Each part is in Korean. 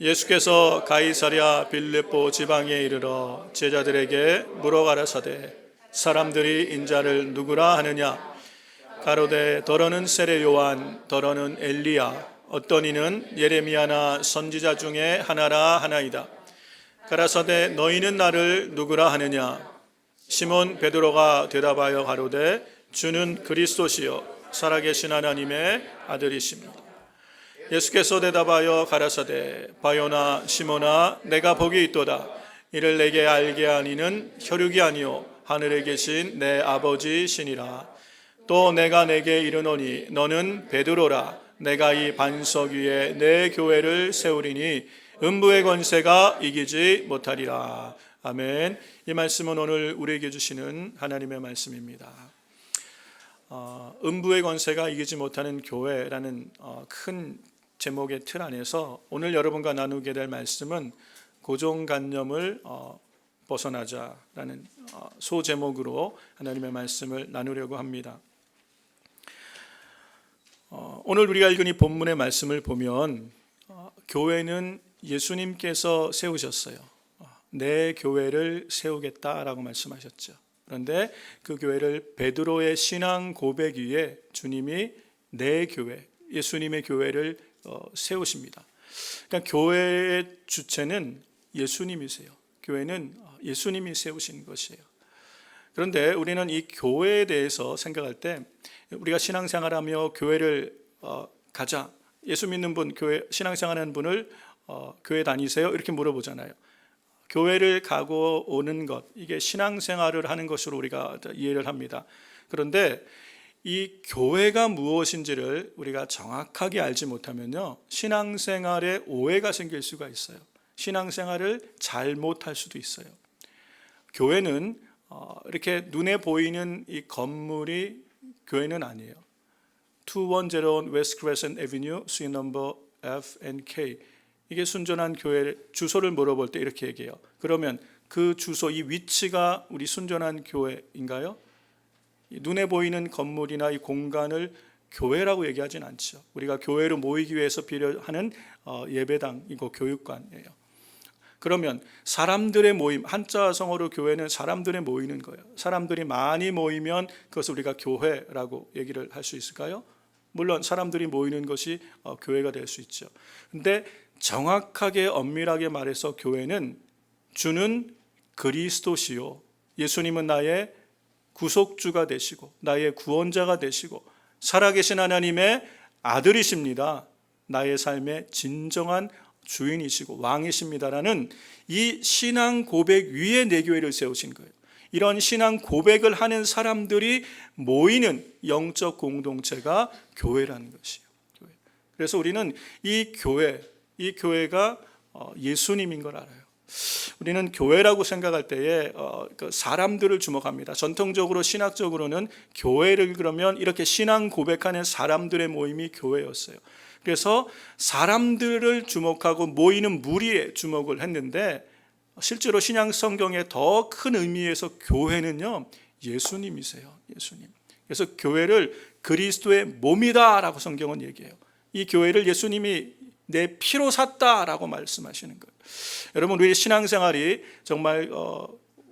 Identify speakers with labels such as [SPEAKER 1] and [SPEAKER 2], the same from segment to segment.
[SPEAKER 1] 예수께서 가이사랴 빌립보 지방에 이르러 제자들에게 물어가라사대 사람들이 인자를 누구라 하느냐. 가로되 더러는 세례 요한, 더러는 엘리야, 어떤 이는 예레미야나 선지자 중에 하나라 하나이다. 가라사대 너희는 나를 누구라 하느냐. 시몬 베드로가 대답하여 가로되 주는 그리스도시요 살아계신 하나님의 아들이십니다. 예수께서 대답하여 가라사대 바요나 시몬아 내가 복이 있도다. 이를 내게 알게 하니는 혈육이 아니요 하늘에 계신 내 아버지시니라. 또 내가 내게 이르노니 너는 베드로라. 내가 이 반석 위에 내 교회를 세우리니 음부의 권세가 이기지 못하리라. 아멘. 이 말씀은 오늘 우리에게 주시는 하나님의 말씀입니다. 음부의 권세가 이기지 못하는 교회라는 큰 제목의 틀 안에서 오늘 여러분과 나누게 될 말씀은 고정관념을 벗어나자라는 소제목으로 하나님의 말씀을 나누려고 합니다. 오늘 우리가 읽은 이 본문의 말씀을 보면 교회는 예수님께서 세우셨어요. 내 교회를 세우겠다라고 말씀하셨죠. 그런데 그 교회를 베드로의 신앙 고백 위에 주님이 내 교회, 예수님의 교회를 세우십니다. 그러니까 교회의 주체는 예수님이세요. 교회는 예수님이 세우신 것이에요. 그런데 우리는 이 교회에 대해서 생각할 때 우리가 신앙생활하며 교회를 가자, 예수 믿는 분, 교회 신앙생활하는 분을 교회 다니세요? 이렇게 물어보잖아요. 교회를 가고 오는 것, 이게 신앙생활을 하는 것으로 우리가 이해를 합니다. 그런데 이 교회가 무엇인지를 우리가 정확하게 알지 못하면요, 신앙생활에 오해가 생길 수가 있어요. 신앙생활을 잘못할 수도 있어요. 교회는 이렇게 눈에 보이는 이 건물이 교회는 아니에요. 2101 West Crescent Avenue, suite number F and K. 이게 순전한 교회 주소를 물어볼 때 이렇게 얘기해요. 그러면 그 주소, 이 위치가 우리 순전한 교회인가요? 눈에 보이는 건물이나 이 공간을 교회라고 얘기하진 않죠. 우리가 교회로 모이기 위해서 필요하는 예배당이고 교육관이에요. 그러면 사람들의 모임, 한자성어로 교회는 사람들의 모이는 거예요. 사람들이 많이 모이면 그것을 우리가 교회라고 얘기를 할 수 있을까요? 물론 사람들이 모이는 것이 교회가 될 수 있죠. 근데 정확하게 엄밀하게 말해서 교회는 주는 그리스도시요, 예수님은 나의 구속주가 되시고 나의 구원자가 되시고 살아계신 하나님의 아들이십니다. 나의 삶의 진정한 주인이시고 왕이십니다라는 이 신앙 고백 위에 내 교회를 세우신 거예요. 이런 신앙 고백을 하는 사람들이 모이는 영적 공동체가 교회라는 것이에요. 그래서 우리는 이 교회가 예수님인 걸 알아요. 우리는 교회라고 생각할 때에 사람들을 주목합니다. 전통적으로 신학적으로는 교회를 그러면 이렇게 신앙 고백하는 사람들의 모임이 교회였어요. 그래서 사람들을 주목하고 모이는 무리에 주목을 했는데 실제로 신약 성경의 더 큰 의미에서 교회는요, 예수님이세요. 예수님. 그래서 교회를 그리스도의 몸이다라고 성경은 얘기해요. 이 교회를 예수님이 내 피로 샀다라고 말씀하시는 거예요. 여러분, 우리의 신앙생활이 정말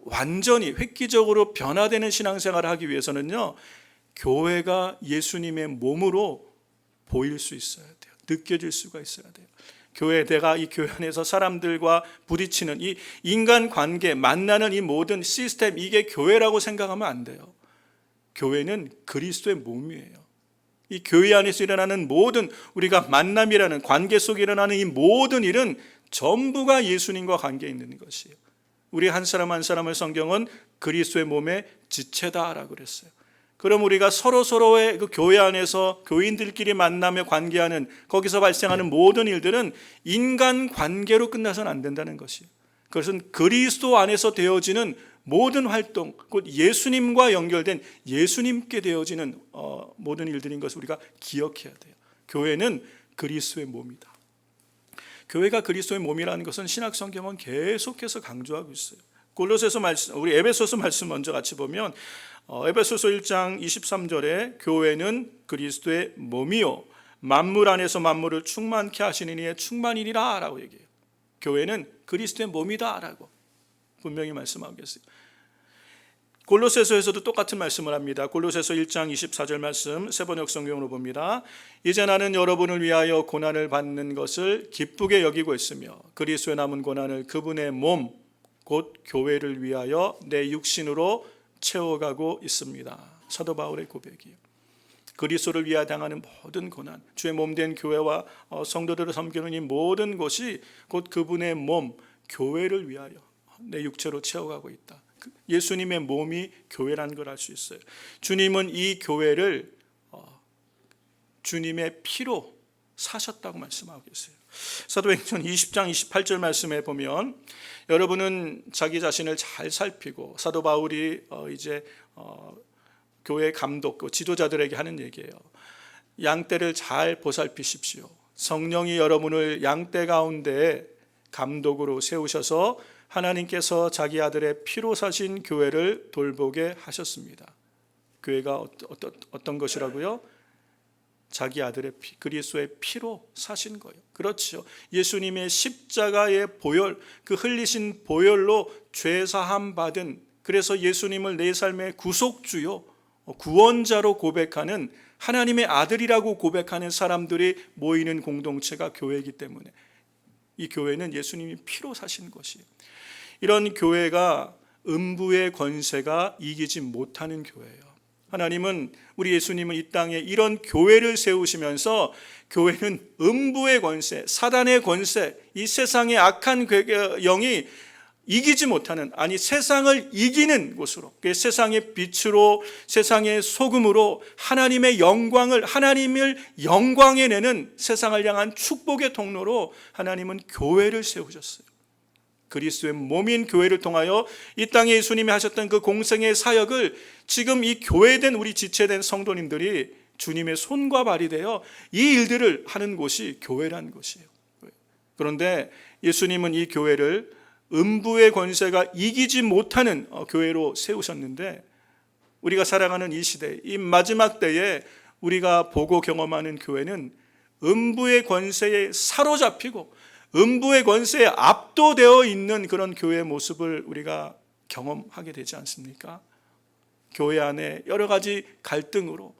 [SPEAKER 1] 완전히 획기적으로 변화되는 신앙생활을 하기 위해서는요, 교회가 예수님의 몸으로 보일 수 있어야 돼요. 느껴질 수가 있어야 돼요. 내가 이 교회 안에서 사람들과 부딪히는 이 인간관계, 만나는 이 모든 시스템, 이게 교회라고 생각하면 안 돼요. 교회는 그리스도의 몸이에요. 이 교회 안에서 일어나는 모든 우리가 만남이라는 관계 속에 일어나는 이 모든 일은 전부가 예수님과 관계 있는 것이에요. 우리 한 사람 한 사람을 성경은 그리스도의 몸의 지체다라고 그랬어요. 그럼 우리가 서로의 그 교회 안에서 교인들끼리 만나며 관계하는, 거기서 발생하는 모든 일들은 인간 관계로 끝나서는 안 된다는 것이에요. 그것은 그리스도 안에서 되어지는 모든 활동, 곧 예수님과 연결된 예수님께 되어지는 모든 일들인 것을 우리가 기억해야 돼요. 교회는 그리스도의 몸이다. 교회가 그리스도의 몸이라는 것은 신약 성경은 계속해서 강조하고 있어요. 골로새서 말씀, 우리 에베소서 말씀 먼저 같이 보면 에베소서 1장 23절에 교회는 그리스도의 몸이요 만물 안에서 만물을 충만케 하시는 이의 충만이니라 라고 얘기해요. 교회는 그리스도의 몸이다라고 분명히 말씀하고 계세요. 골로새서에서도 똑같은 말씀을 합니다. 골로새서 1장 24절 말씀 세번역 성경으로 봅니다. 이제 나는 여러분을 위하여 고난을 받는 것을 기쁘게 여기고 있으며 그리스도의 남은 고난을 그분의 몸 곧 교회를 위하여 내 육신으로 채워가고 있습니다. 사도 바울의 고백이에요. 그리스도를 위하여 당하는 모든 고난, 주의 몸된 교회와 성도들을 섬기는 이 모든 것이 곧 그분의 몸 교회를 위하여 내 육체로 채워가고 있다. 예수님의 몸이 교회라는 걸 알 수 있어요. 주님은 이 교회를 주님의 피로 사셨다고 말씀하고 계세요. 사도행전 20장 28절 말씀에 보면 여러분은 자기 자신을 잘 살피고, 사도 바울이 이제 교회 감독 지도자들에게 하는 얘기예요. 양떼를 잘 보살피십시오. 성령이 여러분을 양떼 가운데 감독으로 세우셔서 하나님께서 자기 아들의 피로 사신 교회를 돌보게 하셨습니다. 교회가 어떤 것이라고요? 자기 아들의 피, 그리스도의 피로 사신 거예요. 그렇죠. 예수님의 십자가의 보혈, 그 흘리신 보혈로 죄 사함 받은, 그래서 예수님을 내 삶의 구속주요, 구원자로 고백하는, 하나님의 아들이라고 고백하는 사람들이 모이는 공동체가 교회이기 때문에 이 교회는 예수님이 피로 사신 것이에요. 이런 교회가 음부의 권세가 이기지 못하는 교회예요. 하나님은, 우리 예수님은 이 땅에 이런 교회를 세우시면서 교회는 음부의 권세, 사단의 권세, 이 세상의 악한 영이 이기지 못하는, 아니 세상을 이기는 곳으로, 세상의 빛으로, 세상의 소금으로 하나님의 영광을, 하나님을 영광에 내는 세상을 향한 축복의 통로로 하나님은 교회를 세우셨어요. 그리스도의 몸인 교회를 통하여 이 땅에 예수님이 하셨던 그 공생의 사역을 지금 이 교회된 우리 지체된 성도님들이 주님의 손과 발이 되어 이 일들을 하는 곳이 교회라는 것이에요. 그런데 예수님은 이 교회를 음부의 권세가 이기지 못하는 교회로 세우셨는데, 우리가 살아가는 이 시대, 이 마지막 때에 우리가 보고 경험하는 교회는 음부의 권세에 사로잡히고 음부의 권세에 압도되어 있는 그런 교회의 모습을 우리가 경험하게 되지 않습니까? 교회 안에 여러 가지 갈등으로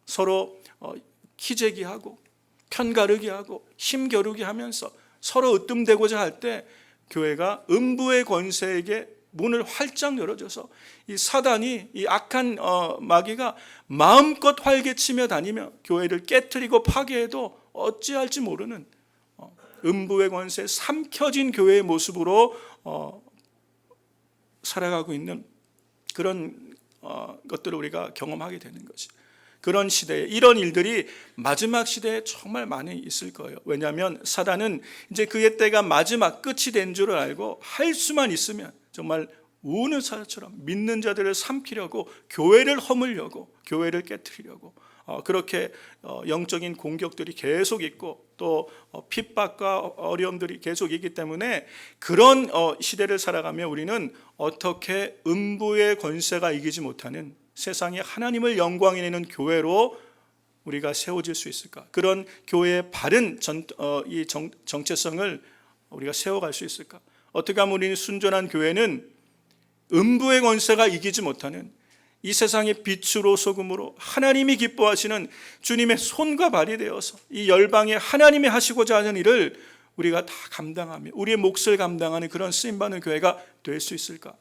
[SPEAKER 1] 서로 키재기하고 편가르기 하고 힘겨루기 하면서 서로 으뜸되고자 할 때 교회가 음부의 권세에게 문을 활짝 열어줘서 이 사단이, 이 악한 마귀가 마음껏 활개치며 다니며 교회를 깨트리고 파괴해도 어찌할지 모르는 음부의 권세에 삼켜진 교회의 모습으로 살아가고 있는 그런 것들을 우리가 경험하게 되는 것이, 그런 시대에 이런 일들이 마지막 시대에 정말 많이 있을 거예요. 왜냐하면 사단은 이제 그의 때가 마지막 끝이 된 줄 알고 할 수만 있으면 정말 우는 사자처럼 믿는 자들을 삼키려고, 교회를 허물려고, 교회를 깨트리려고 그렇게 영적인 공격들이 계속 있고 또 핍박과 어려움들이 계속 있기 때문에 그런 시대를 살아가며 우리는 어떻게 음부의 권세가 이기지 못하는 세상에 하나님을 영광에 내는 교회로 우리가 세워질 수 있을까? 그런 교회의 바른 이 정체성을 우리가 세워갈 수 있을까? 어떻게 하면 우리는 순전한 교회는 음부의 권세가 이기지 못하는 이 세상의 빛으로 소금으로 하나님이 기뻐하시는 주님의 손과 발이 되어서 이 열방에 하나님이 하시고자 하는 일을 우리가 다 감당하며 우리의 몫을 감당하는 그런 쓰임받는 교회가 될 수 있을까?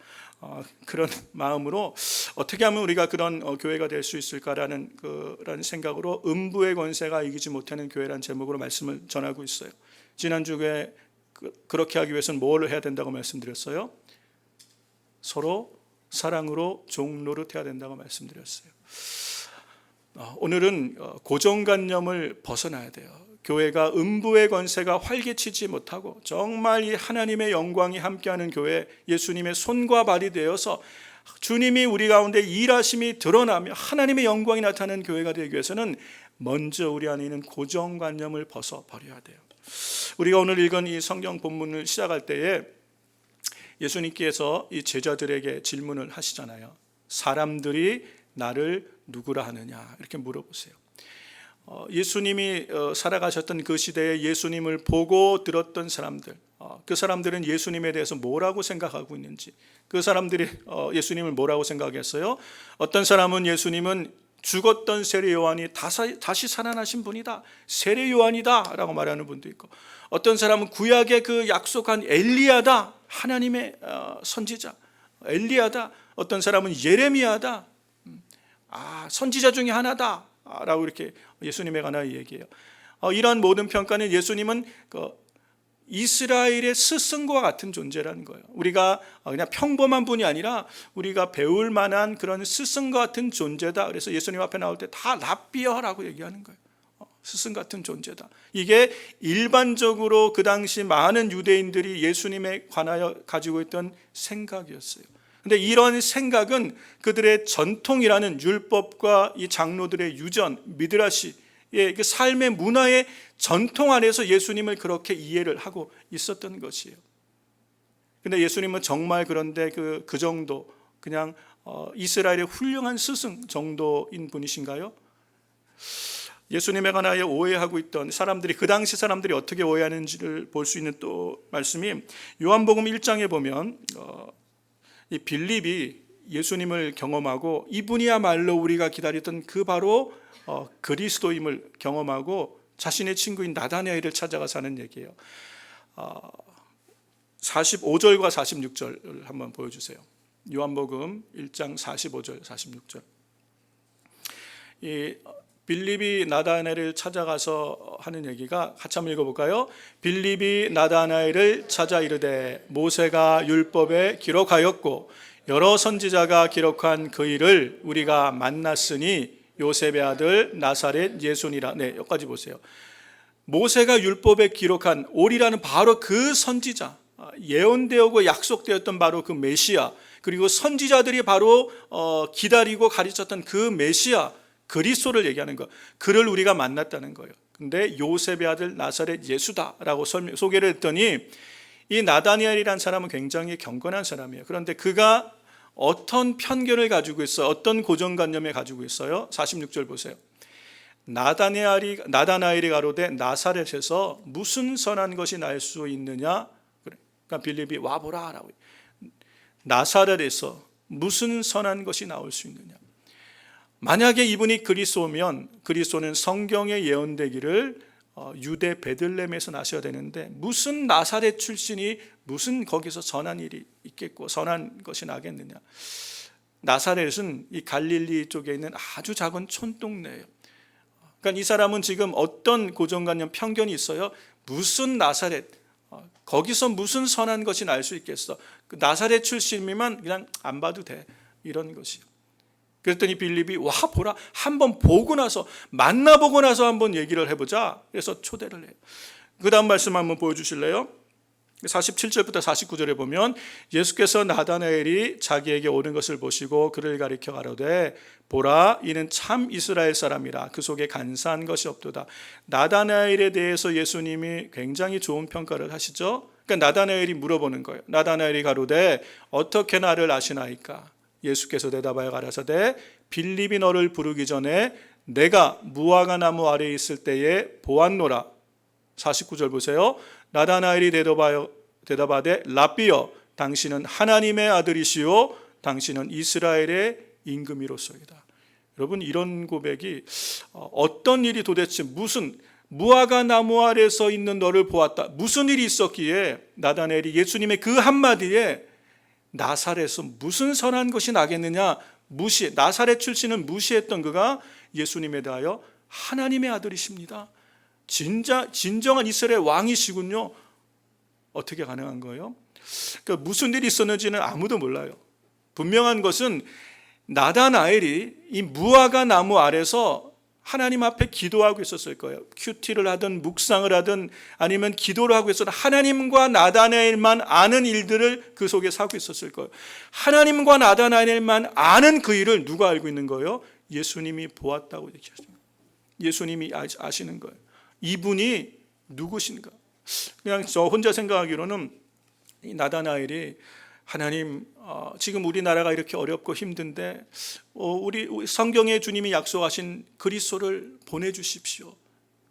[SPEAKER 1] 그런 마음으로 어떻게 하면 우리가 그런 교회가 될 수 있을까라는 그런 생각으로 음부의 권세가 이기지 못하는 교회라는 제목으로 말씀을 전하고 있어요. 지난주에 그렇게 하기 위해서는 뭘 해야 된다고 말씀드렸어요? 서로 사랑으로 종노릇해야 된다고 말씀드렸어요. 오늘은 고정관념을 벗어나야 돼요. 교회가 음부의 권세가 활개치지 못하고 정말 이 하나님의 영광이 함께하는 교회, 예수님의 손과 발이 되어서 주님이 우리 가운데 일하심이 드러나며 하나님의 영광이 나타나는 교회가 되기 위해서는 먼저 우리 안에 있는 고정관념을 벗어버려야 돼요. 우리가 오늘 읽은 이 성경 본문을 시작할 때에 예수님께서 이 제자들에게 질문을 하시잖아요. 사람들이 나를 누구라 하느냐, 이렇게 물어보세요. 예수님이 살아가셨던 그 시대에 예수님을 보고 들었던 사람들, 그 사람들은 예수님에 대해서 뭐라고 생각하고 있는지, 그 사람들이 예수님을 뭐라고 생각했어요? 어떤 사람은 예수님은 죽었던 세례 요한이 다시 살아나신 분이다, 세례 요한이다 라고 말하는 분도 있고, 어떤 사람은 구약의 그 약속한 엘리야다, 하나님의 선지자 엘리야다, 어떤 사람은 예레미야다, 선지자 중에 하나다 라고 이렇게 예수님에 관하여 얘기해요. 이러한 모든 평가는 예수님은 이스라엘의 스승과 같은 존재라는 거예요. 우리가 그냥 평범한 분이 아니라 우리가 배울 만한 그런 스승과 같은 존재다. 그래서 예수님 앞에 나올 때 다 랍비어라고 얘기하는 거예요. 스승 같은 존재다. 이게 일반적으로 그 당시 많은 유대인들이 예수님에 관하여 가지고 있던 생각이었어요. 근데 이런 생각은 그들의 전통이라는 율법과 이 장로들의 유전, 미드라시, 그 삶의 문화의 전통 안에서 예수님을 그렇게 이해를 하고 있었던 것이에요. 근데 예수님은 정말 그런데 그 정도, 그냥 이스라엘의 훌륭한 스승 정도인 분이신가요? 예수님에 관하여 오해하고 있던 사람들이, 그 당시 사람들이 어떻게 오해하는지를 볼 수 있는 또 말씀이 요한복음 1장에 보면 이 빌립이 예수님을 경험하고 이분이야말로 우리가 기다렸던 그 바로 그리스도임을 경험하고 자신의 친구인 나다나엘을 찾아가서 하는 얘기예요. 45절과 46절을 한번 보여주세요. 요한복음 1장 45절 46절. 이 빌립이 나다나엘을 찾아가서 하는 얘기가 같이 한번 읽어볼까요? 빌립이 나다나엘을 찾아 이르되 모세가 율법에 기록하였고 여러 선지자가 기록한 그 일을 우리가 만났으니 요셉의 아들 나사렛 예수니라. 네, 여기까지 보세요. 모세가 율법에 기록한 오리라는 바로 그 선지자, 예언되었고 약속되었던 바로 그 메시아, 그리고 선지자들이 바로 기다리고 가르쳤던 그 메시아 그리스도를 얘기하는 거, 그를 우리가 만났다는 거예요. 근데 요셉의 아들 나사렛 예수다라고 소개를 했더니 이 나다니엘이라는 사람은 굉장히 경건한 사람이에요. 그런데 그가 어떤 편견을 가지고 있어요? 어떤 고정관념을 가지고 있어요? 46절 보세요. 나다나엘이 가로되 나사렛에서 무슨 선한 것이 날 수 있느냐? 그러니까 빌립이 와보라 라고. 나사렛에서 무슨 선한 것이 나올 수 있느냐? 만약에 이분이 그리스도면 그리스도는 성경에 예언되기를 유대 베들레헴에서 나셔야 되는데 무슨 나사렛 출신이 무슨 거기서 선한 일이 있겠고 선한 것이 나겠느냐? 나사렛은 이 갈릴리 쪽에 있는 아주 작은 촌동네예요. 그러니까 이 사람은 지금 어떤 고정관념 편견이 있어요? 무슨 나사렛, 거기서 무슨 선한 것이 날 수 있겠어? 나사렛 출신이면 그냥 안 봐도 돼, 이런 것이요. 그랬더니 빌립이 와 보라, 한번 보고 나서 만나보고 나서 한번 얘기를 해보자. 그래서 초대를 해요. 그 다음 말씀 한번 보여주실래요? 47절부터 49절에 보면 예수께서 나다나엘이 자기에게 오는 것을 보시고 그를 가리켜 가로되 보라, 이는 참 이스라엘 사람이라 그 속에 간사한 것이 없도다. 나다나엘에 대해서 예수님이 굉장히 좋은 평가를 하시죠. 그러니까 나다나엘이 물어보는 거예요. 나다나엘이 가로되 어떻게 나를 아시나이까? 예수께서 대답하여 가라사대 빌립이 너를 부르기 전에 내가 무화과 나무 아래에 있을 때에 보았노라. 49절 보세요. 나다나엘이 대답하되 랍비여, 당신은 하나님의 아들이시요 당신은 이스라엘의 임금이로소이다. 여러분, 이런 고백이 어떤 일이 도대체 무슨 무화과 나무 아래에서 있는 너를 보았다, 무슨 일이 있었기에 나다나엘이 예수님의 그 한마디에 나사렛에서 무슨 선한 것이 나겠느냐 나사렛 출신은 무시했던 그가 예수님에 대하여 하나님의 아들이십니다, 진정한 이스라엘 왕이시군요. 어떻게 가능한 거예요? 그러니까 무슨 일이 있었는지는 아무도 몰라요. 분명한 것은 나다나엘이 이 무화과 나무 아래서 하나님 앞에 기도하고 있었을 거예요. 큐티를 하든 묵상을 하든 아니면 기도를 하고 있었던, 하나님과 나다나엘만 아는 일들을 그 속에 하고 있었을 거예요. 하나님과 나다나엘만 아는 그 일을 누가 알고 있는 거예요? 예수님이 보았다고 얘기하죠. 예수님이 아시는 거예요. 이분이 누구신가? 그냥 저 혼자 생각하기로는 이 나다나엘이 하나님, 지금 우리나라가 이렇게 어렵고 힘든데 우리 성경에 주님이 약속하신 그리스도를 보내주십시오.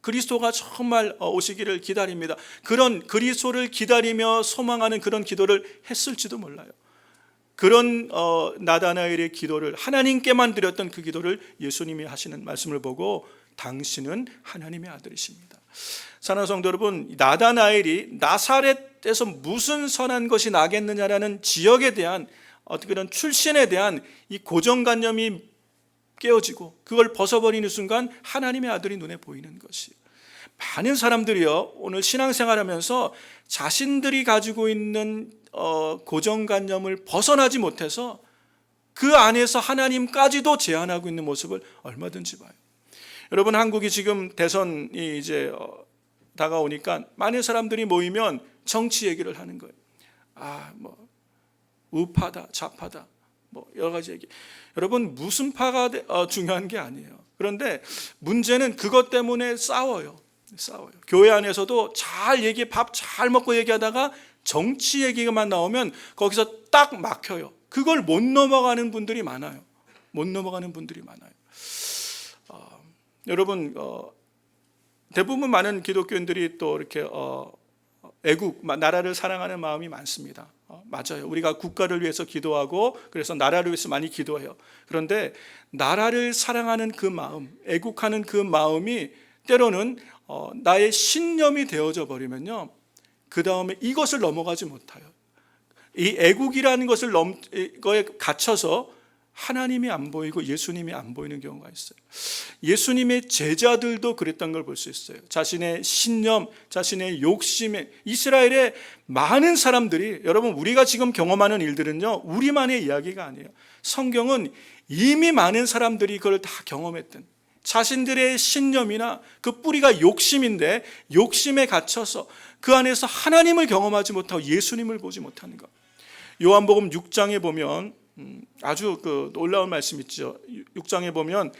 [SPEAKER 1] 그리스도가 정말 오시기를 기다립니다. 그런 그리스도를 기다리며 소망하는 그런 기도를 했을지도 몰라요. 그런 나다나엘의 기도를, 하나님께만 드렸던 그 기도를 예수님이 하시는 말씀을 보고 당신은 하나님의 아들이십니다. 사랑하는 성도 여러분, 나다나엘이 나사렛에서 무슨 선한 것이 나겠느냐라는 지역에 대한 어떻게 그런 출신에 대한 이 고정관념이 깨어지고 그걸 벗어버리는 순간 하나님의 아들이 눈에 보이는 것이, 많은 사람들이요 오늘 신앙생활하면서 자신들이 가지고 있는 고정관념을 벗어나지 못해서 그 안에서 하나님까지도 제한하고 있는 모습을 얼마든지 봐요. 여러분, 한국이 지금 대선이 이제 다가오니까 많은 사람들이 모이면 정치 얘기를 하는 거예요. 뭐 우파다, 좌파다, 뭐 여러 가지 얘기. 여러분, 무슨 파가 중요한 게 아니에요. 그런데 문제는 그것 때문에 싸워요. 교회 안에서도 밥 잘 먹고 얘기하다가 정치 얘기만 나오면 거기서 딱 막혀요. 그걸 못 넘어가는 분들이 많아요. 여러분, 대부분 많은 기독교인들이 또 이렇게 애국, 나라를 사랑하는 마음이 많습니다. 맞아요. 우리가 국가를 위해서 기도하고 그래서 나라를 위해서 많이 기도해요. 그런데 나라를 사랑하는 그 마음, 애국하는 그 마음이 때로는 나의 신념이 되어져 버리면요, 그 다음에 이것을 넘어가지 못해요. 이 애국이라는 것을 거에 갇혀서 하나님이 안 보이고 예수님이 안 보이는 경우가 있어요. 예수님의 제자들도 그랬던 걸 볼 수 있어요. 자신의 신념, 자신의 욕심에, 이스라엘의 많은 사람들이, 여러분, 우리가 지금 경험하는 일들은요 우리만의 이야기가 아니에요. 성경은 이미 많은 사람들이 그걸 다 경험했던, 자신들의 신념이나 그 뿌리가 욕심인데 욕심에 갇혀서 그 안에서 하나님을 경험하지 못하고 예수님을 보지 못하는 것. 요한복음 6장에 보면 아주 놀라운 말씀 있죠. 6장에 보면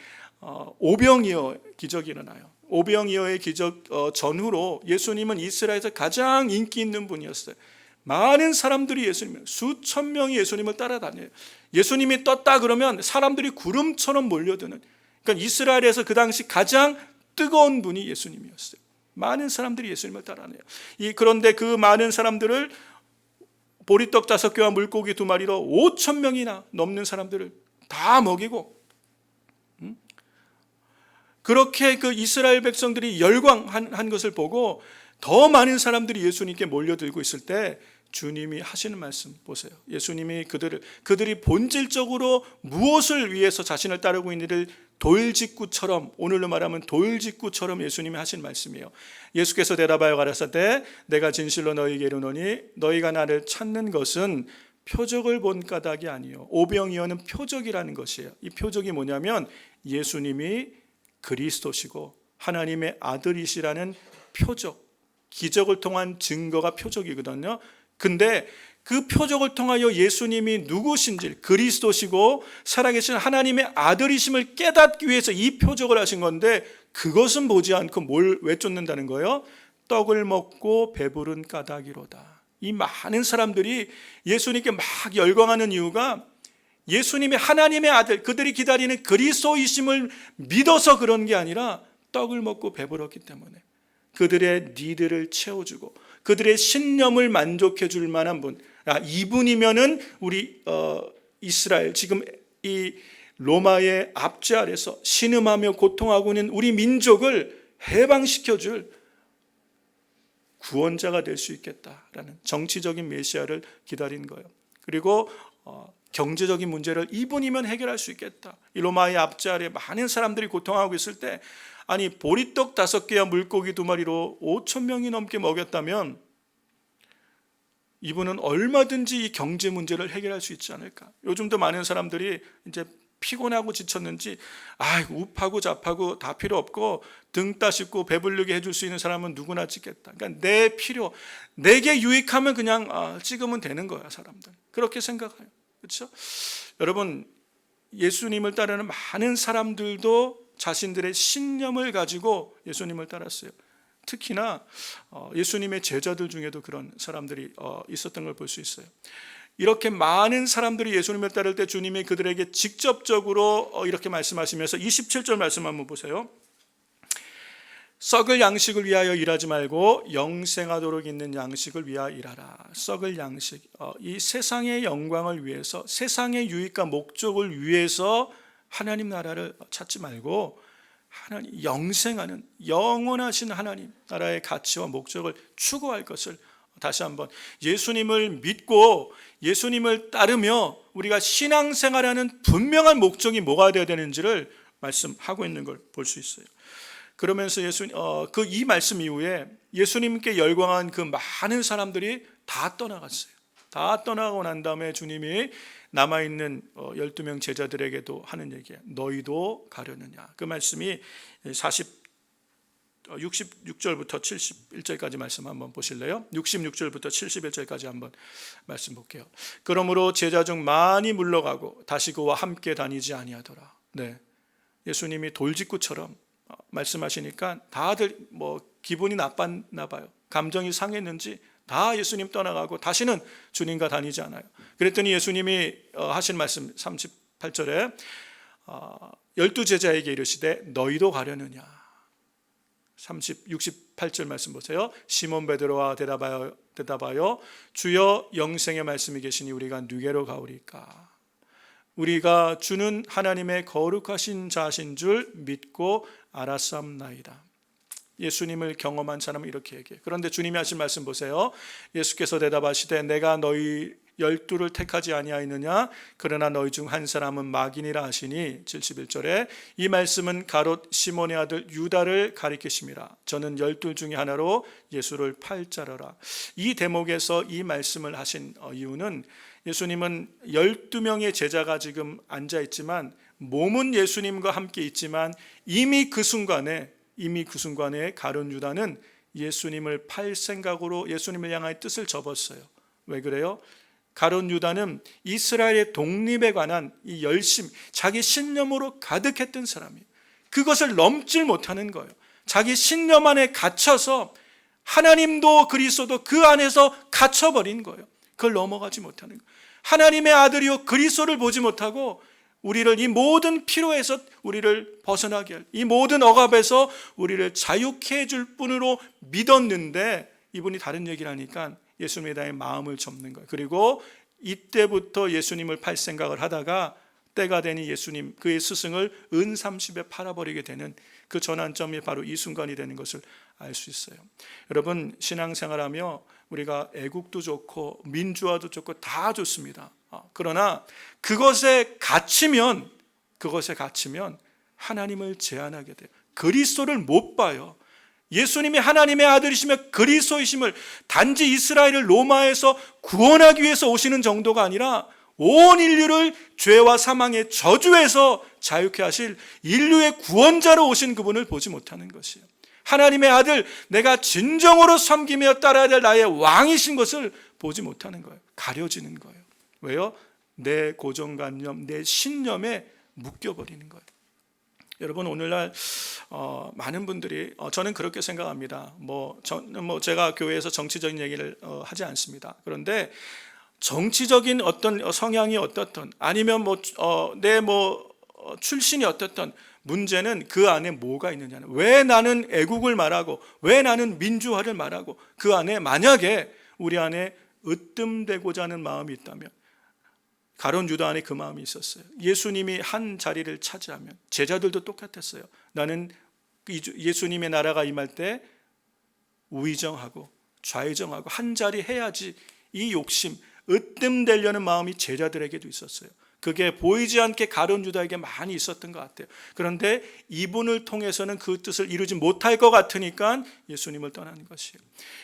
[SPEAKER 1] 오병이어 기적이 일어나요. 오병이어의 기적 전후로 예수님은 이스라엘에서 가장 인기 있는 분이었어요. 많은 사람들이 수천 명이 예수님을 따라다녀요. 예수님이 떴다 그러면 사람들이 구름처럼 몰려드는, 그러니까 이스라엘에서 그 당시 가장 뜨거운 분이 예수님이었어요. 많은 사람들이 예수님을 따라다녀요. 그런데 그 많은 사람들을 보리떡 5개와 물고기 2마리로 5천 명이나 넘는 사람들을 다 먹이고, 그렇게 그 이스라엘 백성들이 열광한 것을 보고 더 많은 사람들이 예수님께 몰려들고 있을 때 주님이 하시는 말씀 보세요. 예수님이 그들이 본질적으로 무엇을 위해서 자신을 따르고 있는지를 돌직구처럼, 오늘로 말하면 돌직구처럼 예수님이 하신 말씀이에요. 예수께서 대답하여 가라사대 내가 진실로 너희에게 이르노니 너희가 나를 찾는 것은 표적을 본 까닭이 아니요 오병이어는 표적이라는 것이에요. 이 표적이 뭐냐면 예수님이 그리스도시고 하나님의 아들이시라는 표적, 기적을 통한 증거가 표적이거든요. 근데 그 표적을 통하여 예수님이 누구신지, 그리스도시고 살아계신 하나님의 아들이심을 깨닫기 위해서 이 표적을 하신 건데, 그것은 보지 않고 왜 쫓는다는 거예요? 떡을 먹고 배부른 까닭이로다. 이 많은 사람들이 예수님께 막 열광하는 이유가 예수님이 하나님의 아들, 그들이 기다리는 그리스도이심을 믿어서 그런 게 아니라 떡을 먹고 배불렀기 때문에, 그들의 니들을 채워주고 그들의 신념을 만족해 줄 만한 분, 이분이면은 우리 이스라엘, 지금 이 로마의 압제 아래서 신음하며 고통하고 있는 우리 민족을 해방시켜 줄 구원자가 될 수 있겠다라는 정치적인 메시아를 기다린 거예요. 그리고 경제적인 문제를 이분이면 해결할 수 있겠다. 이 로마의 압제 아래 많은 사람들이 고통하고 있을 때, 아니 보리떡 5개와 물고기 2마리로 5천 명이 넘게 먹였다면 이분은 얼마든지 이 경제 문제를 해결할 수 있지 않을까. 요즘도 많은 사람들이 이제 피곤하고 지쳤는지 우파고 좌파고 다 필요 없고 등 따숩고 배부르게 해줄 수 있는 사람은 누구나 찍겠다. 그러니까 내게 유익하면 그냥 찍으면 되는 거야. 사람들 그렇게 생각해요. 그렇죠? 여러분, 예수님을 따르는 많은 사람들도 자신들의 신념을 가지고 예수님을 따랐어요. 특히나 예수님의 제자들 중에도 그런 사람들이 있었던 걸 볼 수 있어요. 이렇게 많은 사람들이 예수님을 따를 때 주님이 그들에게 직접적으로 이렇게 말씀하시면서 27절 말씀 한번 보세요. 썩을 양식을 위하여 일하지 말고 영생하도록 있는 양식을 위하여 일하라. 썩을 양식, 이 세상의 영광을 위해서, 세상의 유익과 목적을 위해서 하나님 나라를 찾지 말고 하나님, 영생하는 영원하신 하나님 나라의 가치와 목적을 추구할 것을, 다시 한번 예수님을 믿고 예수님을 따르며 우리가 신앙생활하는 분명한 목적이 뭐가 되어야 되는지를 말씀하고 있는 걸 볼 수 있어요. 그러면서 이 말씀 이후에 예수님께 열광한 그 많은 사람들이 다 떠나갔어요. 다 떠나고 난 다음에 주님이 남아있는 12명 제자들에게도 하는 얘기예요. 너희도 가려느냐. 그 말씀이 66절부터 71절까지 말씀 한번 보실래요? 66절부터 71절까지 한번 말씀 볼게요. 그러므로 제자 중 많이 물러가고 다시 그와 함께 다니지 아니하더라. 네, 예수님이 돌직구처럼 말씀하시니까 다들 기분이 나빴나 봐요. 감정이 상했는지 다 예수님 떠나가고 다시는 주님과 다니지 않아요. 그랬더니 예수님이 하신 말씀 38절에 12제자에게 이르시되 너희도 가려느냐. 68절 말씀 보세요. 시몬 베드로와 대답하여 주여 영생의 말씀이 계시니 우리가 누게로 가오리까. 우리가 주는 하나님의 거룩하신 자신 줄 믿고 알았사옵나이다. 예수님을 경험한 사람은 이렇게 얘기해요. 그런데 주님이 하신 말씀 보세요. 예수께서 대답하시되 내가 너희 12를 택하지 아니하였느냐. 그러나 너희 중 한 사람은 마귀니라 하시니 71절에 이 말씀은 가롯 시몬의 아들 유다를 가리키심이라. 저는 12 중에 하나로 예수를 팔 자라라. 이 대목에서 이 말씀을 하신 이유는 예수님은 12명의 제자가 지금 앉아있지만 몸은 예수님과 함께 있지만 이미 그 순간에 가룟 유다는 예수님을 팔 생각으로 예수님을 향하여 뜻을 접었어요. 왜 그래요? 가룟 유다는 이스라엘의 독립에 관한 이 열심, 자기 신념으로 가득했던 사람이에요. 그것을 넘질 못하는 거예요. 자기 신념 안에 갇혀서 하나님도 그리스도도 그 안에서 갇혀버린 거예요. 그걸 넘어가지 못하는 거예요. 하나님의 아들이요 그리스도를 보지 못하고 우리를 이 모든 피로에서 우리를 벗어나게 할, 이 모든 억압에서 우리를 자유케 해줄 분으로 믿었는데 이분이 다른 얘기를 하니까 예수님에 대한 마음을 접는 거예요. 그리고 이때부터 예수님을 팔 생각을 하다가 때가 되니 예수님 그의 스승을 은 30에 팔아버리게 되는 그 전환점이 바로 이 순간이 되는 것을 알 수 있어요. 여러분, 신앙생활하며 우리가 애국도 좋고 민주화도 좋고 다 좋습니다. 그러나 그것에 갇히면 하나님을 제한하게 돼요. 그리스도를 못 봐요. 예수님이 하나님의 아들이시며 그리스도이심을 단지 이스라엘을 로마에서 구원하기 위해서 오시는 정도가 아니라 온 인류를 죄와 사망의 저주에서 자유케 하실 인류의 구원자로 오신 그분을 보지 못하는 것이에요. 하나님의 아들, 내가 진정으로 섬기며 따라야 될 나의 왕이신 것을 보지 못하는 거예요. 가려지는 거예요. 왜요? 내 고정관념, 내 신념에 묶여버리는 거예요. 여러분, 오늘날 많은 분들이 저는 그렇게 생각합니다. 저는 제가 교회에서 정치적인 얘기를 하지 않습니다. 그런데 정치적인 어떤 성향이 어떻든 아니면 내 출신이 어떻든 문제는 그 안에 뭐가 있느냐는, 왜 나는 애국을 말하고 왜 나는 민주화를 말하고 그 안에 만약에 우리 안에 으뜸되고자 하는 마음이 있다면, 가룟 유다 안에 그 마음이 있었어요. 예수님이 한 자리를 차지하면 제자들도 똑같았어요. 나는 예수님의 나라가 임할 때 우의정하고 좌의정하고 한 자리 해야지, 이 욕심, 으뜸되려는 마음이 제자들에게도 있었어요. 그게 보이지 않게 가룟 유다에게 많이 있었던 것 같아요. 그런데 이분을 통해서는 그 뜻을 이루지 못할 것 같으니까 예수님을 떠나는 것이에요.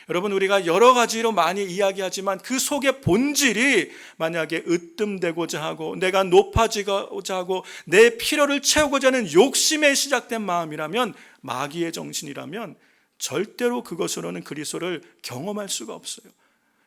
[SPEAKER 1] 여러분, 우리가 여러 가지로 많이 이야기하지만 그 속의 본질이 만약에 으뜸되고자 하고 내가 높아지고자 하고 내 필요를 채우고자 하는 욕심에 시작된 마음이라면, 마귀의 정신이라면 절대로 그것으로는 그리스도를 경험할 수가 없어요.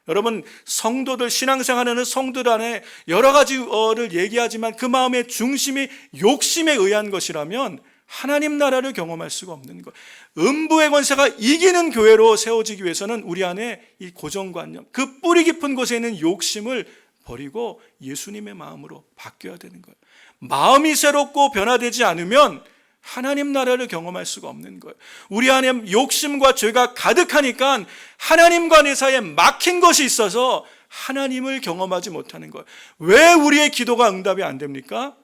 [SPEAKER 1] 여러분, 성도들, 신앙생활하는 성도들 안에 여러 가지를 얘기하지만 그 마음의 중심이 욕심에 의한 것이라면 하나님 나라를 경험할 수가 없는 거예요. 음부의 권세가 이기는 교회로 세워지기 위해서는 우리 안에 이 고정관념, 그 뿌리 깊은 곳에 있는 욕심을 버리고 예수님의 마음으로 바뀌어야 되는 거예요. 마음이 새롭고 변화되지 않으면 하나님 나라를 경험할 수가 없는 거예요. 우리 안에 욕심과 죄가 가득하니까 하나님과 내 사이에 막힌 것이 있어서 하나님을 경험하지 못하는 거예요. 왜 우리의 기도가 응답이 안 됩니까?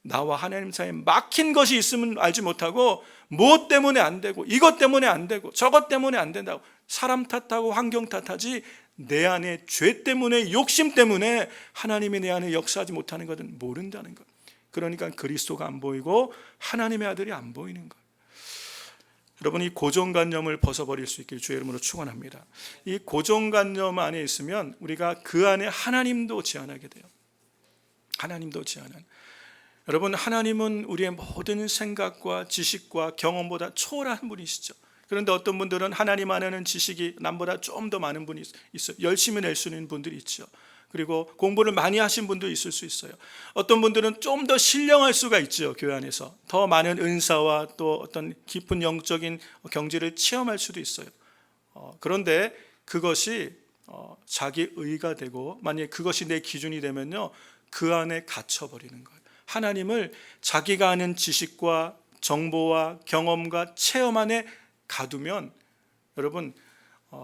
[SPEAKER 1] 나와 하나님 사이에 막힌 것이 있으면 알지 못하고 무엇 때문에 안 되고 이것 때문에 안 되고 저것 때문에 안 된다고 사람 탓하고 환경 탓하지 내 안에 죄 때문에 욕심 때문에 하나님이 내 안에 역사하지 못하는 것은 모른다는 것. 그러니까 그리스도가 안 보이고 하나님의 아들이 안 보이는 거예요. 여러분, 이 고정관념을 벗어버릴 수 있길 주의 이름으로 축원합니다. 이 고정관념 안에 있으면 우리가 그 안에 하나님도 제한하게 돼요. 하나님도 제한한. 여러분, 하나님은 우리의 모든 생각과 지식과 경험보다 초월한 분이시죠. 그런데 어떤 분들은 하나님 안에는 지식이 남보다 좀 더 많은 분이 있어요. 열심히 낼 수 있는 분들이 있죠. 그리고 공부를 많이 하신 분도 있을 수 있어요. 어떤 분들은 좀 더 신령할 수가 있죠. 교회 안에서 더 많은 은사와 또 어떤 깊은 영적인 경지를 체험할 수도 있어요. 그런데 그것이 자기 의가 되고 만약에 그것이 내 기준이 되면요, 그 안에 갇혀버리는 거예요. 하나님을 자기가 아는 지식과 정보와 경험과 체험 안에 가두면 여러분,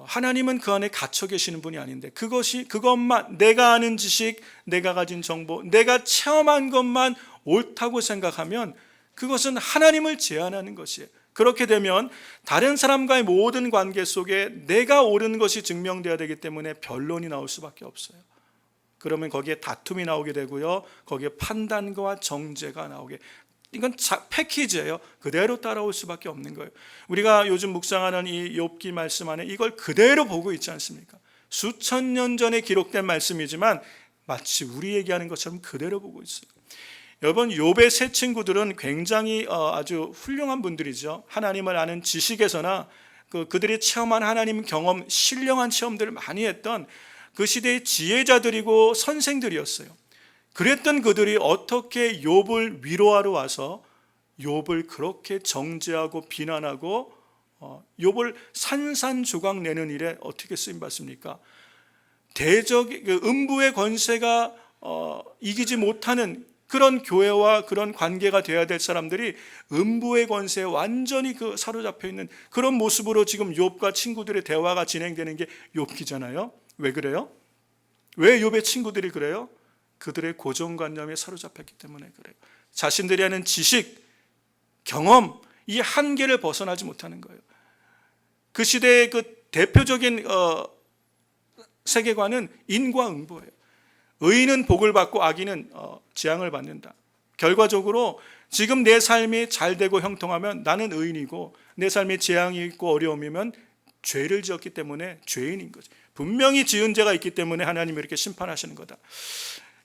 [SPEAKER 1] 하나님은 그 안에 갇혀 계시는 분이 아닌데 그것만 내가 아는 지식, 내가 가진 정보, 내가 체험한 것만 옳다고 생각하면 그것은 하나님을 제한하는 것이에요. 그렇게 되면 다른 사람과의 모든 관계 속에 내가 옳은 것이 증명되어야 되기 때문에 변론이 나올 수밖에 없어요. 그러면 거기에 다툼이 나오게 되고요, 거기에 판단과 정죄가 나오게, 이건 패키지예요. 그대로 따라올 수밖에 없는 거예요. 우리가 요즘 묵상하는 이 욥기 말씀 안에 이걸 그대로 보고 있지 않습니까? 수천 년 전에 기록된 말씀이지만 마치 우리 얘기하는 것처럼 그대로 보고 있어요. 여러분, 욥의 세 친구들은 굉장히 아주 훌륭한 분들이죠. 하나님을 아는 지식에서나 그들이 체험한 하나님 경험, 신령한 체험들을 많이 했던 그 시대의 지혜자들이고 선생들이었어요. 그랬던 그들이 어떻게 욥을 위로하러 와서 욥을 그렇게 정죄하고 비난하고 욥을 산산조각 내는 일에 어떻게 쓰임받습니까? 음부의 권세가 이기지 못하는 그런 교회와 그런 관계가 되어야 될 사람들이 음부의 권세에 완전히 사로잡혀 있는 그런 모습으로 지금 욥과 친구들의 대화가 진행되는 게 욥기잖아요. 왜 그래요? 왜 욥의 친구들이 그래요? 그들의 고정관념에 사로잡혔기 때문에 그래요. 자신들이 하는 지식, 경험, 이 한계를 벗어나지 못하는 거예요. 그 시대의 그 대표적인 세계관은 인과응보예요. 의인은 복을 받고 악인은 재앙을 받는다. 결과적으로 지금 내 삶이 잘 되고 형통하면 나는 의인이고, 내 삶에 재앙이 있고 어려움이면 죄를 지었기 때문에 죄인인 거죠. 분명히 지은 죄가 있기 때문에 하나님이 이렇게 심판하시는 거다.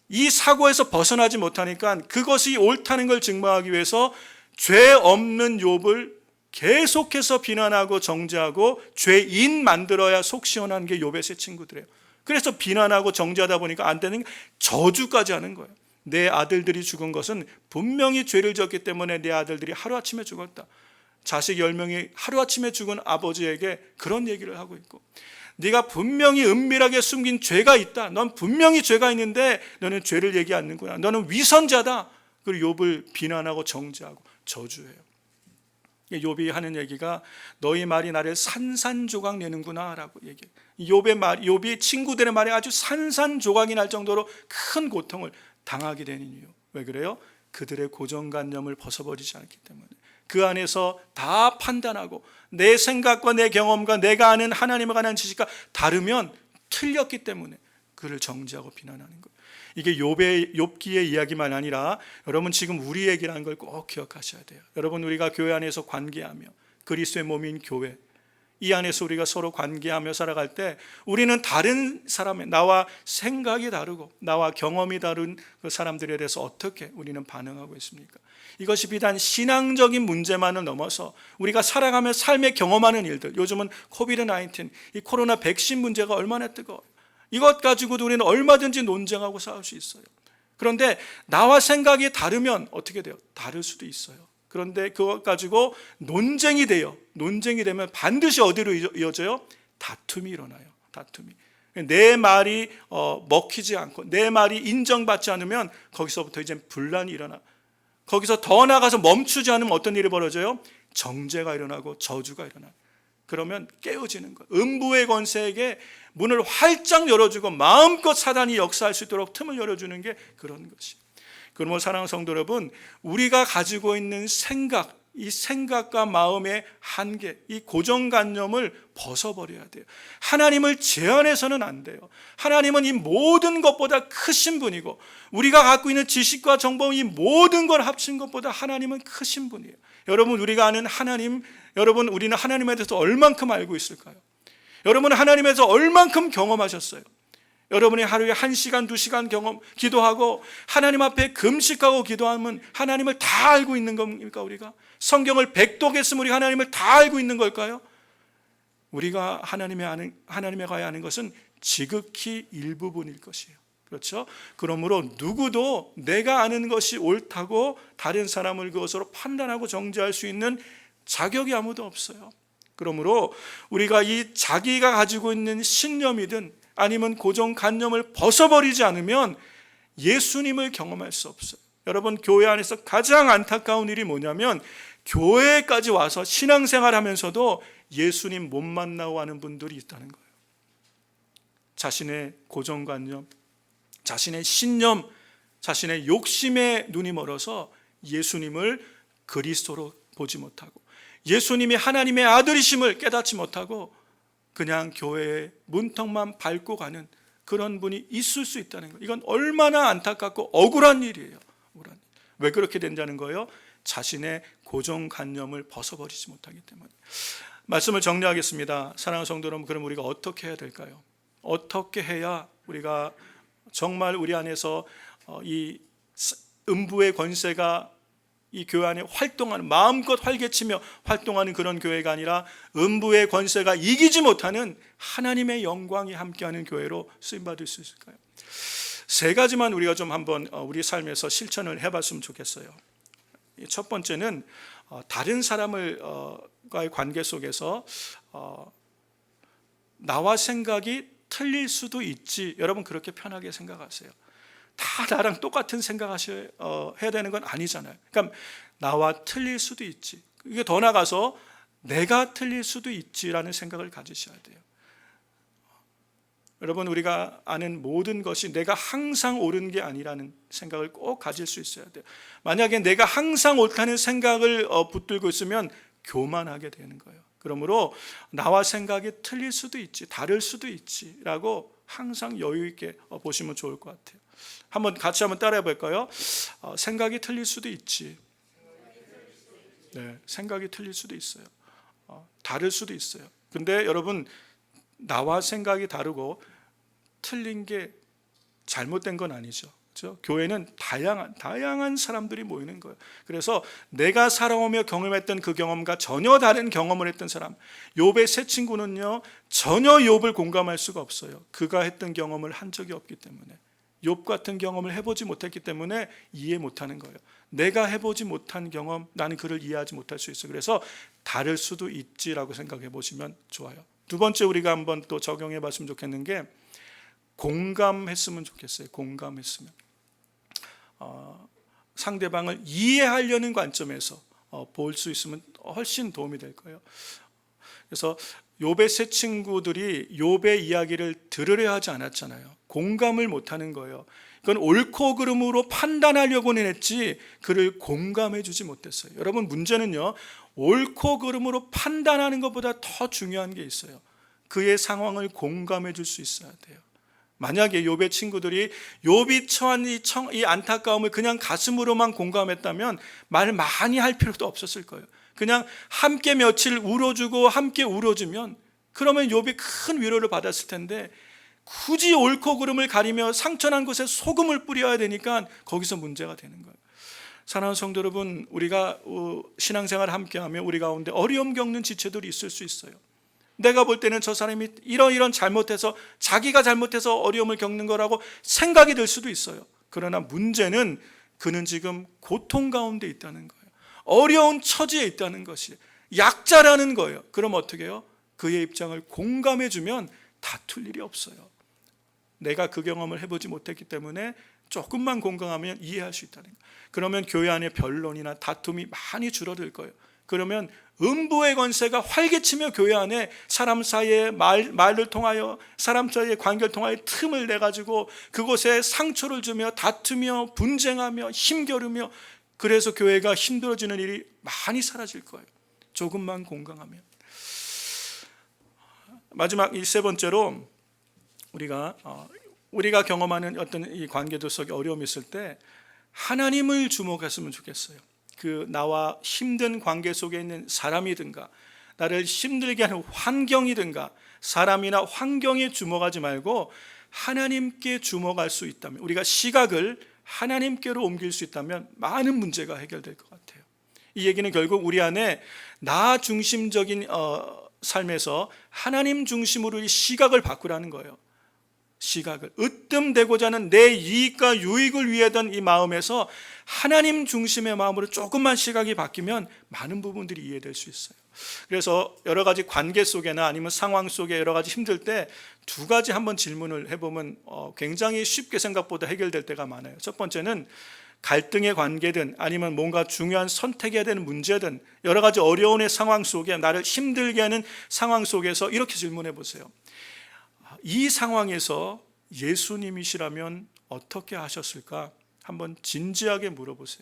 [SPEAKER 1] 이 사고에서 벗어나지 못하니까 그것이 옳다는 걸 증명하기 위해서 죄 없는 욥을 계속해서 비난하고 정죄하고 죄인 만들어야 속 시원한 게 욥의 세 친구들이에요. 그래서 비난하고 정죄하다 보니까 안 되는 게 저주까지 하는 거예요. 내 아들들이 죽은 것은 분명히 죄를 지었기 때문에 내 아들들이 하루아침에 죽었다. 자식 10명이 하루아침에 죽은 아버지에게 그런 얘기를 하고 있고, 네가 분명히 은밀하게 숨긴 죄가 있다. 넌 분명히 죄가 있는데 너는 죄를 얘기 않는구나. 너는 위선자다. 그리고 욥을 비난하고 정죄하고 저주해요. 욥이 하는 얘기가 너희 말이 나를 산산조각 내는구나 라고 얘기해요. 욥이 친구들의 말에 아주 산산조각이 날 정도로 큰 고통을 당하게 되는 이유. 왜 그래요? 그들의 고정관념을 벗어버리지 않기 때문에. 그 안에서 다 판단하고 내 생각과 내 경험과 내가 아는 하나님에 관한 지식과 다르면 틀렸기 때문에 그를 정죄하고 비난하는 거예요. 이게 욥기의 이야기만 아니라 여러분, 지금 우리 얘기라는 걸 꼭 기억하셔야 돼요. 여러분, 우리가 교회 안에서 관계하며 그리스도의 몸인 교회, 이 안에서 우리가 서로 관계하며 살아갈 때 우리는 다른 사람의, 나와 생각이 다르고 나와 경험이 다른 그 사람들에 대해서 어떻게 우리는 반응하고 있습니까? 이것이 비단 신앙적인 문제만을 넘어서 우리가 살아가며 삶에 경험하는 일들, 요즘은 코비드-19, 이 코로나 백신 문제가 얼마나 뜨거워요. 이것 가지고도 우리는 얼마든지 논쟁하고 싸울 수 있어요. 그런데 나와 생각이 다르면 어떻게 돼요? 다를 수도 있어요. 그런데 그것 가지고 논쟁이 되면 반드시 어디로 이어져요? 다툼이 일어나요. 다툼이. 내 말이 먹히지 않고 내 말이 인정받지 않으면 거기서부터 이제 분란이 일어나. 거기서 더 나가서 멈추지 않으면 어떤 일이 벌어져요? 정죄가 일어나고 저주가 일어나. 그러면 깨어지는 거예요. 음부의 권세에게 문을 활짝 열어주고 마음껏 사단이 역사할 수 있도록 틈을 열어주는 게 그런 것이에요. 그러므로 사랑하는 성도 여러분, 우리가 가지고 있는 생각, 이 생각과 마음의 한계, 이 고정관념을 벗어버려야 돼요. 하나님을 제한해서는 안 돼요. 하나님은 이 모든 것보다 크신 분이고 우리가 갖고 있는 지식과 정보, 이 모든 걸 합친 것보다 하나님은 크신 분이에요. 여러분, 우리가 아는 하나님, 여러분, 우리는 하나님에 대해서 얼만큼 알고 있을까요? 여러분은 하나님에서 얼만큼 경험하셨어요? 여러분이 하루에 1시간, 2시간 경험, 기도하고 하나님 앞에 금식하고 기도하면 하나님을 다 알고 있는 겁니까? 우리가 성경을 백독했으면 우리 하나님을 다 알고 있는 걸까요? 우리가 하나님에 가야 하는 것은 지극히 일부분일 것이에요. 그렇죠? 그러므로 누구도 내가 아는 것이 옳다고 다른 사람을 그것으로 판단하고 정죄할 수 있는 자격이 아무도 없어요. 그러므로 우리가 이 자기가 가지고 있는 신념이든 아니면 고정관념을 벗어버리지 않으면 예수님을 경험할 수 없어요. 여러분, 교회 안에서 가장 안타까운 일이 뭐냐면 교회까지 와서 신앙생활 하면서도 예수님 못 만나고 하는 분들이 있다는 거예요. 자신의 고정관념, 자신의 신념, 자신의 욕심에 눈이 멀어서 예수님을 그리스도로 보지 못하고 예수님이 하나님의 아들이심을 깨닫지 못하고 그냥 교회의 문턱만 밟고 가는 그런 분이 있을 수 있다는 거예요. 이건 얼마나 안타깝고 억울한 일이에요. 억울한 일. 왜 그렇게 된다는 거예요? 자신의 고정관념을 벗어버리지 못하기 때문에. 말씀을 정리하겠습니다. 사랑하는 성도 여러분, 그럼 우리가 어떻게 해야 될까요? 어떻게 해야 우리가 정말 우리 안에서 이 음부의 권세가 이 교회 안에 활동하는, 마음껏 활개치며 활동하는 그런 교회가 아니라 음부의 권세가 이기지 못하는 하나님의 영광이 함께하는 교회로 쓰임받을 수 있을까요? 세 가지만 우리가 좀 한번 우리 삶에서 실천을 해봤으면 좋겠어요. 첫 번째는 다른 사람과의 관계 속에서 나와 생각이 틀릴 수도 있지. 여러분, 그렇게 편하게 생각하세요. 다 나랑 똑같은 생각하셔야 해야 되는 건 아니잖아요. 그러니까 나와 틀릴 수도 있지. 이게 더 나가서 내가 틀릴 수도 있지라는 생각을 가지셔야 돼요. 여러분, 우리가 아는 모든 것이 내가 항상 옳은 게 아니라는 생각을 꼭 가질 수 있어야 돼요. 만약에 내가 항상 옳다는 생각을 붙들고 있으면 교만하게 되는 거예요. 그러므로 나와 생각이 틀릴 수도 있지, 다를 수도 있지라고 항상 여유 있게 보시면 좋을 것 같아요. 같이 한번 따라해 볼까요? 생각이 틀릴 수도 있지. 네, 생각이 틀릴 수도 있어요. 다를 수도 있어요. 근데 여러분, 나와 생각이 다르고 틀린 게 잘못된 건 아니죠. 그렇죠? 교회는 다양한 사람들이 모이는 거예요. 그래서 내가 살아오며 경험했던 그 경험과 전혀 다른 경험을 했던 사람, 욥의 세 친구는요, 전혀 욥을 공감할 수가 없어요. 그가 했던 경험을 한 적이 없기 때문에. 욥 같은 경험을 해보지 못했기 때문에 이해 못하는 거예요. 내가 해보지 못한 경험, 나는 그를 이해하지 못할 수 있어요. 그래서 다를 수도 있지라고 생각해 보시면 좋아요. 두 번째, 우리가 한번 또 적용해 봤으면 좋겠는 게 공감했으면 좋겠어요. 공감했으면 상대방을 이해하려는 관점에서 볼 수 있으면 훨씬 도움이 될 거예요. 그래서 욥의 세 친구들이 욥의 이야기를 들으려 하지 않았잖아요. 공감을 못하는 거예요. 그건 옳고 그름으로 판단하려고는 했지 그를 공감해 주지 못했어요. 여러분, 문제는요, 옳고 그름으로 판단하는 것보다 더 중요한 게 있어요. 그의 상황을 공감해 줄 수 있어야 돼요. 만약에 욥의 친구들이 욥이 처한 이 안타까움을 그냥 가슴으로만 공감했다면 말 많이 할 필요도 없었을 거예요. 그냥 함께 며칠 울어주고 함께 울어주면 그러면 욥이 큰 위로를 받았을 텐데 굳이 옳고 그름을 가리며 상처난 곳에 소금을 뿌려야 되니까 거기서 문제가 되는 거예요. 사랑하는 성도 여러분, 우리가 신앙생활을 함께하며 우리 가운데 어려움 겪는 지체들이 있을 수 있어요. 내가 볼 때는 저 사람이 이런 잘못해서 자기가 잘못해서 어려움을 겪는 거라고 생각이 들 수도 있어요. 그러나 문제는 그는 지금 고통 가운데 있다는 거예요. 어려운 처지에 있다는 것이 약자라는 거예요. 그럼 어떻게 해요? 그의 입장을 공감해 주면 다툴 일이 없어요. 내가 그 경험을 해보지 못했기 때문에 조금만 공감하면 이해할 수 있다는 거예요. 그러면 교회 안에 변론이나 다툼이 많이 줄어들 거예요. 그러면 음부의 권세가 활개치며 교회 안에 사람 사이에 말을 통하여 사람 사이의 관계를 통하여 틈을 내가지고 그곳에 상처를 주며 다투며 분쟁하며 힘겨루며, 그래서 교회가 힘들어지는 일이 많이 사라질 거예요. 조금만 공감하면. 마지막 이 세 번째로 우리가 경험하는 어떤 이 관계도 속에 어려움이 있을 때 하나님을 주목했으면 좋겠어요. 그 나와 힘든 관계 속에 있는 사람이든가 나를 힘들게 하는 환경이든가 사람이나 환경에 주목하지 말고 하나님께 주목할 수 있다면, 우리가 시각을 하나님께로 옮길 수 있다면 많은 문제가 해결될 것 같아요. 이 얘기는 결국 우리 안에 나 중심적인 삶에서 하나님 중심으로 이 시각을 바꾸라는 거예요. 시각을 으뜸되고자 하는 내 이익과 유익을 위하던 이 마음에서 하나님 중심의 마음으로 조금만 시각이 바뀌면 많은 부분들이 이해될 수 있어요. 그래서 여러 가지 관계 속에나 아니면 상황 속에 여러 가지 힘들 때 두 가지 한번 질문을 해보면 굉장히 쉽게 생각보다 해결될 때가 많아요. 첫 번째는 갈등의 관계든 아니면 뭔가 중요한 선택해야 되는 문제든 여러 가지 어려운 상황 속에 나를 힘들게 하는 상황 속에서 이렇게 질문해 보세요. 이 상황에서 예수님이시라면 어떻게 하셨을까? 한번 진지하게 물어보세요.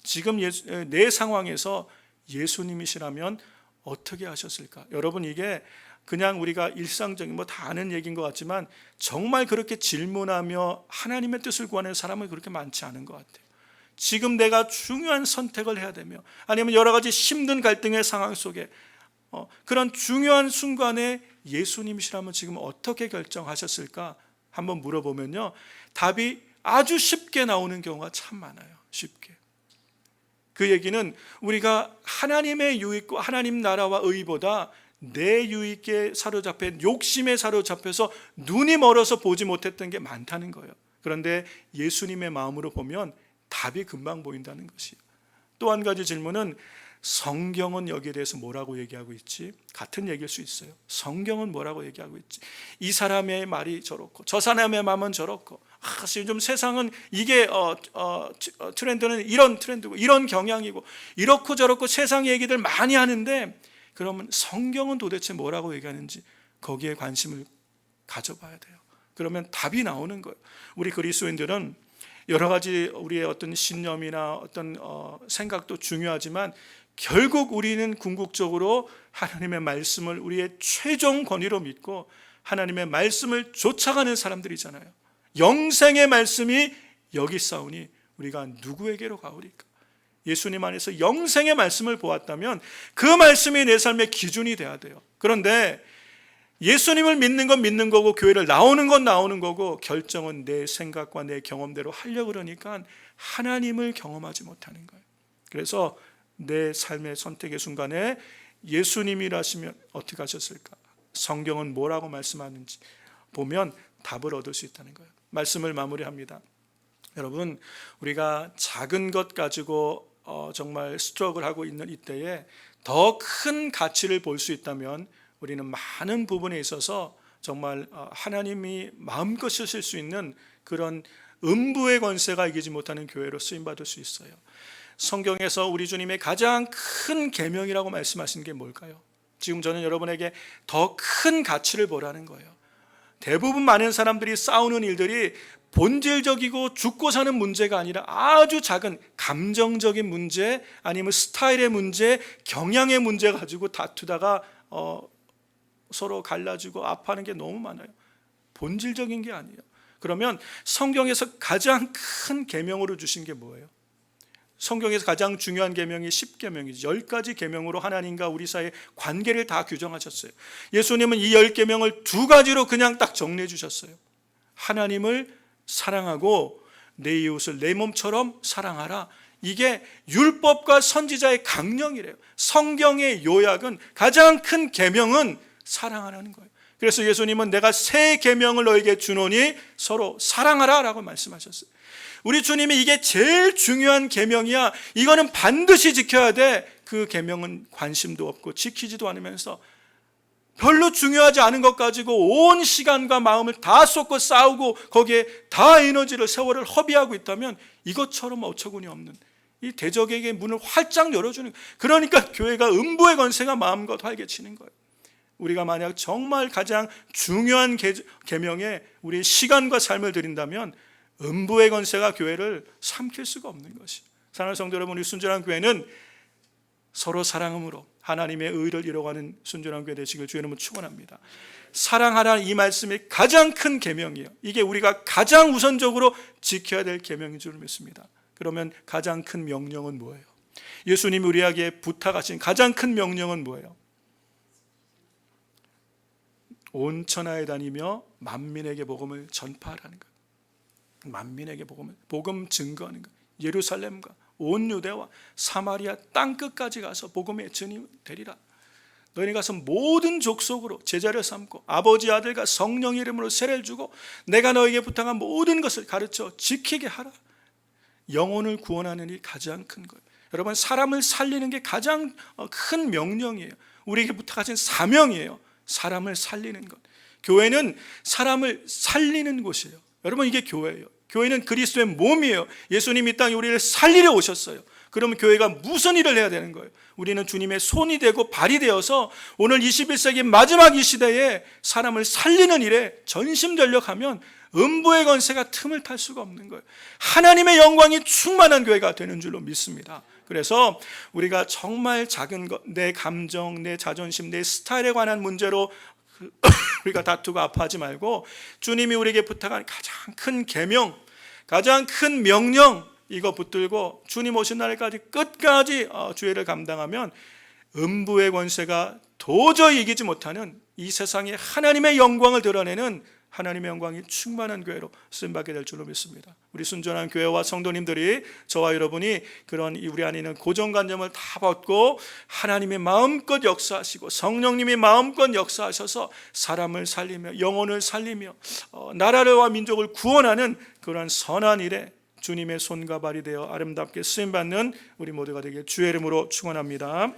[SPEAKER 1] 지금 내 상황에서 예수님이시라면 어떻게 하셨을까? 여러분, 이게 그냥 우리가 일상적인 다 아는 얘기인 것 같지만 정말 그렇게 질문하며 하나님의 뜻을 구하는 사람은 그렇게 많지 않은 것 같아요. 지금 내가 중요한 선택을 해야 되며 아니면 여러 가지 힘든 갈등의 상황 속에 그런 중요한 순간에 예수님이시라면 지금 어떻게 결정하셨을까? 한번 물어보면요, 답이 아주 쉽게 나오는 경우가 참 많아요. 쉽게. 그 얘기는 우리가 하나님의 유익과 하나님 나라와 의보다 내 유익에 사로잡혀 욕심에 사로잡혀서 눈이 멀어서 보지 못했던 게 많다는 거예요. 그런데 예수님의 마음으로 보면 답이 금방 보인다는 것이에요. 또 한 가지 질문은 성경은 여기에 대해서 뭐라고 얘기하고 있지? 같은 얘기일 수 있어요. 성경은 뭐라고 얘기하고 있지? 이 사람의 말이 저렇고 저 사람의 마음은 저렇고 요즘 세상은 이게 트렌드는 이런 트렌드고 이런 경향이고 이렇고 저렇고 세상 얘기들 많이 하는데, 그러면 성경은 도대체 뭐라고 얘기하는지 거기에 관심을 가져봐야 돼요. 그러면 답이 나오는 거예요. 우리 그리스도인들은 여러 가지 우리의 어떤 신념이나 어떤 생각도 중요하지만 결국 우리는 궁극적으로 하나님의 말씀을 우리의 최종 권위로 믿고 하나님의 말씀을 쫓아가는 사람들이잖아요. 영생의 말씀이 여기 있사오니 우리가 누구에게로 가오리까? 예수님 안에서 영생의 말씀을 보았다면 그 말씀이 내 삶의 기준이 돼야 돼요. 그런데 예수님을 믿는 건 믿는 거고 교회를 나오는 건 나오는 거고 결정은 내 생각과 내 경험대로 하려고 그러니까 하나님을 경험하지 못하는 거예요. 그래서 내 삶의 선택의 순간에 예수님이라시면 어떻게 하셨을까? 성경은 뭐라고 말씀하는지 보면 답을 얻을 수 있다는 거예요. 말씀을 마무리합니다. 여러분, 우리가 작은 것 가지고 정말 스트러글하고 있는 이때에 더 큰 가치를 볼 수 있다면 우리는 많은 부분에 있어서 정말 하나님이 마음껏 쓰실 수 있는 그런 음부의 권세가 이기지 못하는 교회로 쓰임받을 수 있어요. 성경에서 우리 주님의 가장 큰 계명이라고 말씀하신 게 뭘까요? 지금 저는 여러분에게 더 큰 가치를 보라는 거예요. 대부분 많은 사람들이 싸우는 일들이 본질적이고 죽고 사는 문제가 아니라 아주 작은 감정적인 문제 아니면 스타일의 문제, 경향의 문제 가지고 다투다가 서로 갈라지고 아파하는 게 너무 많아요. 본질적인 게 아니에요. 그러면 성경에서 가장 큰 계명으로 주신 게 뭐예요? 성경에서 가장 중요한 계명이 10계명이죠. 10가지 계명으로 하나님과 우리 사이의 관계를 다 규정하셨어요. 예수님은 이 10계명을 2가지로 그냥 딱 정리해 주셨어요. 하나님을 사랑하고 내 이웃을 내 몸처럼 사랑하라. 이게 율법과 선지자의 강령이래요. 성경의 요약은 가장 큰 계명은 사랑하라는 거예요. 그래서 예수님은 내가 새 계명을 너에게 주노니 서로 사랑하라 라고 말씀하셨어요. 우리 주님이 이게 제일 중요한 계명이야, 이거는 반드시 지켜야 돼. 그 계명은 관심도 없고 지키지도 않으면서 별로 중요하지 않은 것 가지고 온 시간과 마음을 다 쏟고 싸우고 거기에 다 에너지를, 세월을 허비하고 있다면 이것처럼 어처구니 없는 이 대적에게 문을 활짝 열어주는, 그러니까 교회가 음부의 권세가 마음껏 활개치는 거예요. 우리가 만약 정말 가장 중요한 계명에 우리의 시간과 삶을 드린다면 음부의 권세가 교회를 삼킬 수가 없는 것이. 사랑하는 성도 여러분, 우리 순전한 교회는 서로 사랑함으로 하나님의 의를 이뤄가는 순전한 교회 되시길 주의 이름으로 축원합니다. 사랑하라는 이 말씀이 가장 큰 계명이에요. 이게 우리가 가장 우선적으로 지켜야 될 계명인 줄 믿습니다. 그러면 가장 큰 명령은 뭐예요? 예수님이 우리에게 부탁하신 가장 큰 명령은 뭐예요? 온 천하에 다니며 만민에게 복음을 전파하라는 것. 만민에게 복음 증거하는 것. 예루살렘과 온 유대와 사마리아 땅끝까지 가서 복음의 증인이 되리라. 너희는 가서 모든 족속으로 제자를 삼고 아버지 아들과 성령 이름으로 세례를 주고 내가 너에게 부탁한 모든 것을 가르쳐 지키게 하라. 영혼을 구원하는 일이 가장 큰 거예요. 여러분, 사람을 살리는 게 가장 큰 명령이에요. 우리에게 부탁하신 사명이에요. 사람을 살리는 것. 교회는 사람을 살리는 곳이에요. 여러분, 이게 교회예요. 교회는 그리스도의 몸이에요. 예수님이 이 땅에 우리를 살리려 오셨어요. 그러면 교회가 무슨 일을 해야 되는 거예요? 우리는 주님의 손이 되고 발이 되어서 오늘 21세기 마지막 이 시대에 사람을 살리는 일에 전심전력하면 음부의 권세가 틈을 탈 수가 없는 거예요. 하나님의 영광이 충만한 교회가 되는 줄로 믿습니다. 그래서 우리가 정말 작은 것, 내 감정, 내 자존심, 내 스타일에 관한 문제로 우리가 다투고 아파하지 말고 주님이 우리에게 부탁한 가장 큰 계명, 가장 큰 명령, 이거 붙들고 주님 오신 날까지 끝까지 주의를 감당하면 음부의 권세가 도저히 이기지 못하는 이 세상에 하나님의 영광을 드러내는 하나님의 영광이 충만한 교회로 쓰임받게 될 줄로 믿습니다. 우리 순전한 교회와 성도님들이, 저와 여러분이 그런 우리 안에 있는 고정관념을 다 벗고 하나님의 마음껏 역사하시고 성령님이 마음껏 역사하셔서 사람을 살리며 영혼을 살리며 나라와 민족을 구원하는 그런 선한 일에 주님의 손과 발이 되어 아름답게 쓰임받는 우리 모두가 되길 주의 이름으로 축원합니다.